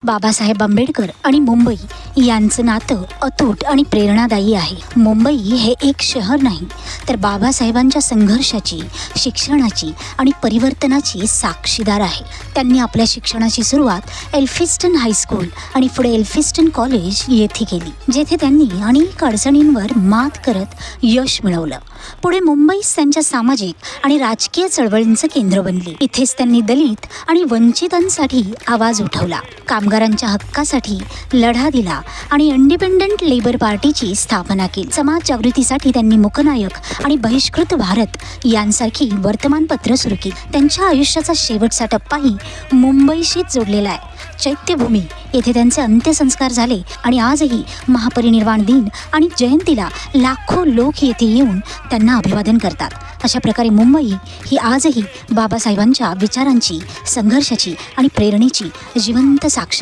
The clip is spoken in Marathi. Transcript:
बाबासाहेब आंबेडकर आणि मुंबई यांचं नातं अतूट आणि प्रेरणादायी आहे. मुंबई हे एक शहर नाही, तर बाबासाहेबांच्या संघर्षाची, शिक्षणाची आणि परिवर्तनाची साक्षीदार आहे. त्यांनी आपल्या शिक्षणाची सुरुवात एल्फिस्टन हायस्कूल आणि पुढे एल्फिस्टन कॉलेज येथे केली, जेथे त्यांनी अनेक अडचणींवर मात करत यश मिळवलं. पुढे मुंबईच त्यांच्या सामाजिक आणि राजकीय चळवळींचं केंद्र बनली. इथेच त्यांनी दलित आणि वंचितांसाठी आवाज उठवला, कामगारांच्या हक्कासाठी लढा दिला आणि इंडिपेंडंट लेबर पार्टीची स्थापना केली. समाज जागृतीसाठी त्यांनी मुकनायक आणि बहिष्कृत भारत यांसारखी वर्तमानपत्र सुरू केली. त्यांच्या आयुष्याचा शेवटचा टप्पाही मुंबईशीच जोडलेला आहे. चैत्यभूमी येथे त्यांचे अंत्यसंस्कार झाले आणि आजही महापरिनिर्वाण दिन आणि जयंतीला लाखो लोक येथे येऊन त्यांना अभिवादन करतात. अशा प्रकारे मुंबई ही आजही बाबासाहेबांच्या विचारांची, संघर्षाची आणि प्रेरणेची जिवंत साक्ष आहे.